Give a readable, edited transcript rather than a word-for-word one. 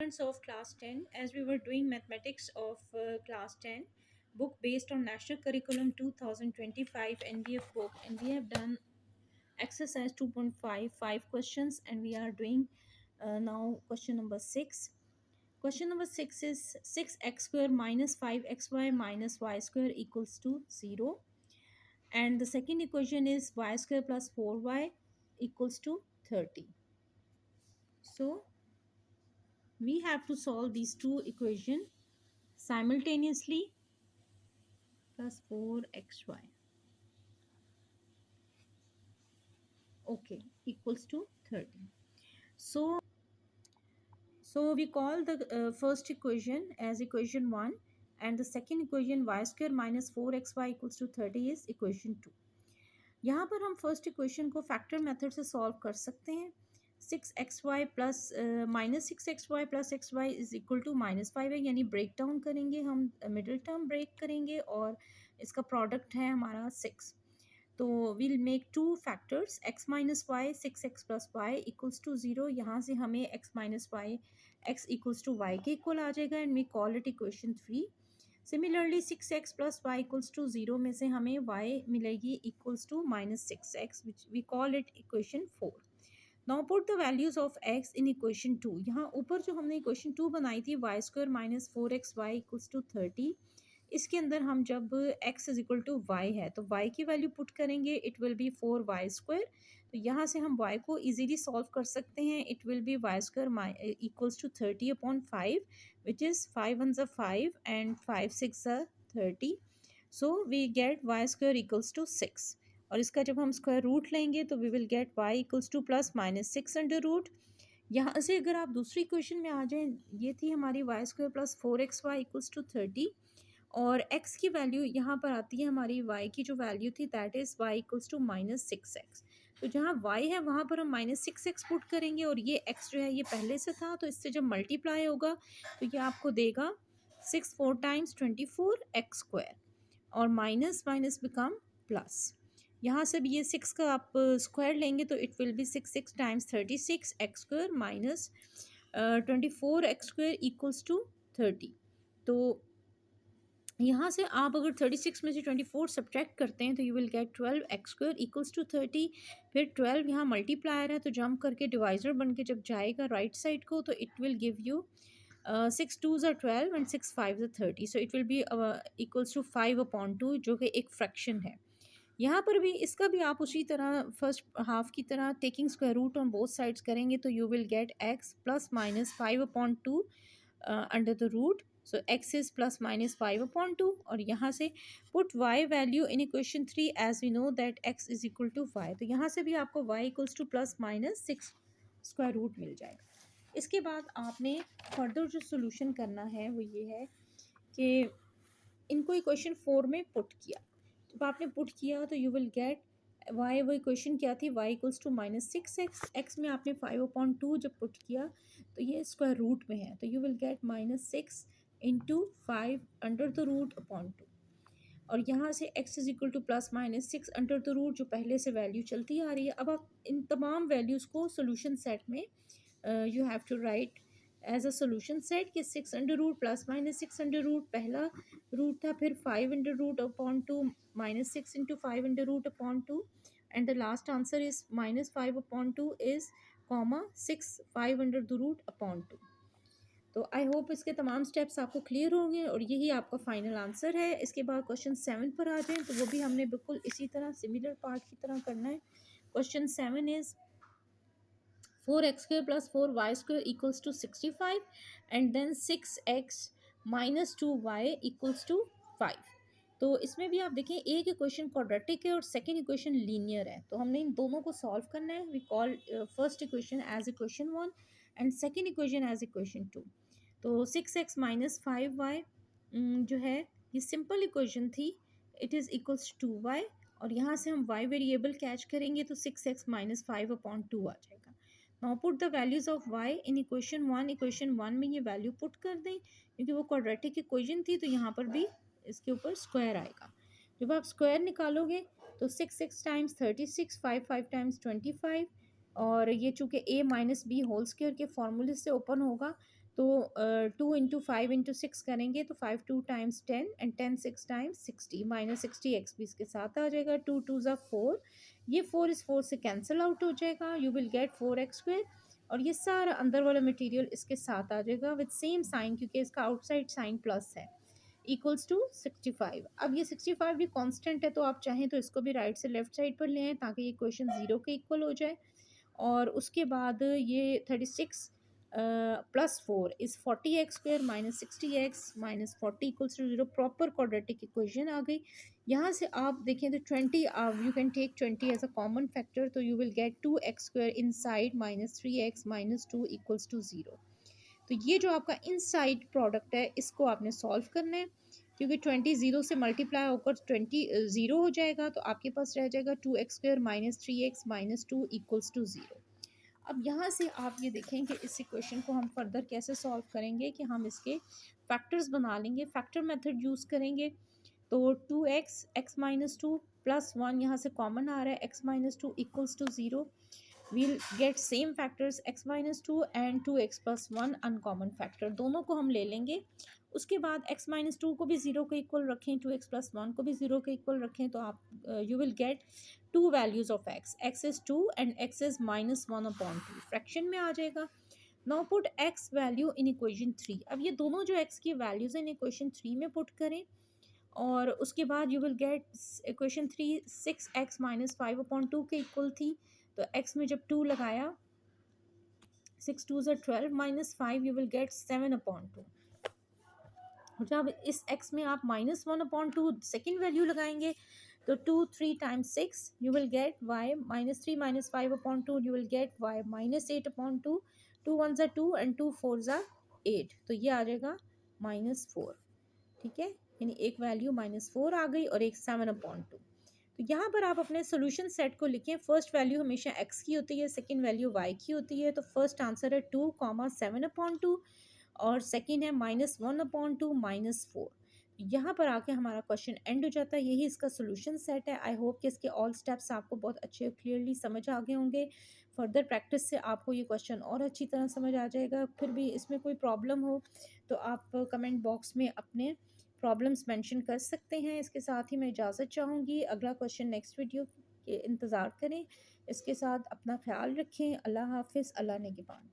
Students of class 10, as we were doing mathematics of class 10 book based on national curriculum 2025 NBF book, and we have done exercise 2.5 questions, and we are doing now question number 6. Question number 6 is 6x square minus 5xy minus y square equals to 0, and the second equation is y square plus 4y equals to 30. So we have to solve these two equations simultaneously. Plus 4xy, okay, equals to 30. So we call the first equation as equation 1, and the second equation y square minus 4xy equals to 30 is equation 2. यहाँ पर हम first equation को factor method से solve कर सकते हैं. 6xy plus minus 6xy plus xy is equal to -5 है, यानी ब्रेक डाउन करेंगे हम, मिडिल टर्म ब्रेक करेंगे और इसका प्रोडक्ट है हमारा 6. तो will make two factors x minus Y 6x plus Y equals to 0. यहाँ से हमें x minus Y x equals to Y के इक्वल आ जाएगा, and we call it equation 3. Similarly 6x plus Y equals to 0 में से हमें y मिलेगी equals to -6x, which we call it equation 4. Now put the values of x in equation 2. यहाँ ऊपर जो हमने इक्वेशन 2 बनाई थी y square minus 4xy equals to 30, इसके अंदर हम जब x is equal to Y है तो y की वैल्यू पुट करेंगे, it will be 4y square. तो यहाँ से हम y को इजीली सॉल्व कर सकते हैं. It will be y square equals to 30 upon 5, which is 5 1 5 and 5 6 30. So we get y square equals to 6, और इसका जब हम स्क्वायर रूट लेंगे तो we will get y equals to plus minus 6 under root. यहाँ से अगर आप दूसरी क्वेश्चन में आ जाएं, ये थी हमारी y square plus 4xy equals to 30, और x की वैल्यू यहाँ पर आती है हमारी y की जो वैल्यू थी, that is y equals to -6x. तो जहाँ y है वहाँ पर हम -6x पुट करेंगे, और ये x जो है ये पहले से था, तो इससे जब मल्टीप्लाई होगा तो ये आपको देगा 6 4 टाइम्स 24x स्क्वायर, और माइनस माइनस बिकम प्लस. यहाँ से भी ये 6 का आप स्क्वायर लेंगे तो it will be 6 6 times 36x square minus 24x square equals to 30. तो यहाँ से आप अगर 36 में से 24 सब्ट्रैक्ट करते हैं तो you will get 12x square equals to 30. फिर 12 यहाँ मल्टीप्लायर है तो जंप करके डिवाइजर बन के जब जाएगा राइट साइड को तो it will give you 6 2s are 12 and 6 5s are 30. So it will be equals to 5/2, जो कि एक फ्रैक्शन है. यहाँ पर भी इसका भी आप उसी तरह फर्स्ट हाफ की तरह taking square root on both sides करेंगे तो you will get x plus minus 5/2 under the root. So x is plus minus 5/2, और यहाँ से put y value in equation 3 as we know that x is equal to 5. तो यहाँ से भी आपको y equals to plus minus 6 square root मिल जाएगा. इसके बाद आपने फर्दर जो सोल्यूशन करना है वो ये है कि इनको इक्वेशन 4 में पुट किया. जब आपने पुट किया तो यू विल गेट y, वो इक्वेशन क्या थी, y equals to -6x. x में आपने 5/2 जब पुट किया तो ये स्क्वायर रूट में है, तो you will get -6 into 5 under the root upon 2. और यहाँ से x is equal to plus minus 6 under the root, जो पहले से वैल्यू चलती आ रही है. अब आप इन तमाम वैल्यूज़ को सोल्यूशन सेट में you have to write as a solution set कि 6 under root plus minus 6 under root पहला रूट था, फिर 5 under root upon 2 minus 6 into 5 under root upon 2, and the last answer is -5/2 is comma 6 5 under the root upon 2. तो I hope इसके तमाम steps आपको clear होंगे और यही आपका फाइनल आंसर है. इसके बाद क्वेश्चन 7 पर आ जाएं तो वो भी हमने बिल्कुल इसी तरह सिमिलर पार्ट की तरह करना है. Question 7 is 4x square plus 4y square equals to 65, and then 6x minus 2y equals to 5. तो इसमें भी आप देखें एक इक्वेशन क्वाड्रेटिक है और सेकेंड इक्वेशन लीनियर है, तो हमने इन दोनों को सॉल्व करना है. We call first equation as equation 1 and second equation as equation 2. तो 6x माइनस 5y जो है ये सिंपल इक्वेशन थी, it is equals to y, और यहाँ से हम y वेरिएबल कैच करेंगे तो 6x माइनस 5/2 आ जाएगा. Now put the values of y in equation 1. Equation 1 में ये वैल्यू पुट कर दें क्योंकि वो क्वाड्रेटिक इक्वेशन थी, तो यहाँ पर भी इसके ऊपर स्क्वायर आएगा. जब आप स्क्वायर निकालोगे तो 6 टाइम्स 36, 5 टाइम्स 25, और ये चूँकि a minus B whole square के फॉर्मूले से ओपन होगा तो 2 × 5 × 6 करेंगे तो 5 2 times 10 and 10 6 times 60 minus 60x भी इसके साथ आ जाएगा। 2 2 ज़ा 4, ये 4 इस 4 से कैंसिल आउट हो जाएगा। यू विल गेट 4x² और ये सारा अंदर वाला मटेरियल इसके साथ आ जाएगा विद सेम साइन, क्योंकि इसका आउटसाइड साइन प्लस है, इक्वल्स टू 65। अब ये 65 भी कांस्टेंट है, तो आप चाहें तो इसको भी राइट से लेफ्ट साइड पर ले आएँ ताकि ये इक्वेशन 0 के इक्वल हो जाए। और उसके बाद ये 36 plus 4 is 40x² minus 60x minus 40 equals to 0। Proper quadratic equation आ गई। यहाँ से आप देखें तो 20, you can take 20 as a common factor, तो you will get 2x² inside minus 3x minus 2 equals to 0। तो ये जो आपका इनसाइड प्रोडक्ट है इसको आपने सॉल्व करना है, क्योंकि 20 0 से मल्टीप्लाई होकर 20 0 हो जाएगा, तो आपके पास रह जाएगा 2x² minus 3x minus 2 equals to 0। अब यहाँ से आप ये देखें कि इस इक्वेशन को हम फर्दर कैसे सॉल्व करेंगे, कि हम इसके फैक्टर्स बना लेंगे, फैक्टर मेथड यूज़ करेंगे। तो 2x x माइनस 2 प्लस 1 यहाँ से कॉमन आ रहा है, x minus 2 equals to 0। we'll get same factors x minus 2 and 2x plus 1 uncommon factor, दोनों को हम ले लेंगे। उसके बाद x माइनस 2 को भी 0 के इक्वल रखें, 2x प्लस 1 को भी 0 के इक्वल रखें, तो आप you will gate two values of x is 2 and x is minus 1/2, fraction में आ जाएगा। Now put x value in equation 3। अब ये दोनों जो x की वैल्यूज़ इन इक्वेशन 3 में पुट करें, और उसके बाद you will get equation 3 6x minus 5/2 के इक्वल थी, तो x में जब 2 लगाया 6 2 ज़ा 12 माइनस 5 यू विल गेट 7/2। जब इस x में आप माइनस 1/2 सेकेंड वैल्यू लगाएंगे तो 2 3 times 6 you will get y minus 3 minus 5/2 you will get y minus 8/2। 2 1 ज़ा 2 एंड 2 4 ज़ा 8, तो ये आ जाएगा -4। ठीक है, यानी एक वैल्यू -4 आ गई और एक 7/2। तो यहाँ पर आप अपने सोल्यूशन सेट को लिखें। फर्स्ट वैल्यू हमेशा x की होती है, सेकंड वैल्यू y की होती है। तो फर्स्ट आंसर है 2, 7/2 और सेकंड है -1/2 -4। यहाँ पर आके हमारा क्वेश्चन एंड हो जाता है। यही इसका सोल्यूशन सेट है। आई होप कि इसके ऑल स्टेप्स आपको बहुत अच्छे क्लियरली समझ आ गए होंगे। फर्दर प्रैक्टिस से आपको ये क्वेश्चन और अच्छी तरह समझ आ जाएगा। फिर भी इसमें कोई प्रॉब्लम हो तो आप कमेंट बॉक्स में अपने प्रॉब्लम्स मेंशन कर सकते हैं। इसके साथ ही मैं इजाज़त चाहूँगी। अगला क्वेश्चन नेक्स्ट वीडियो के इंतज़ार करें। इसके साथ अपना ख्याल रखें। अल्लाह हाफ़िज़। अल्लाह निगहबान।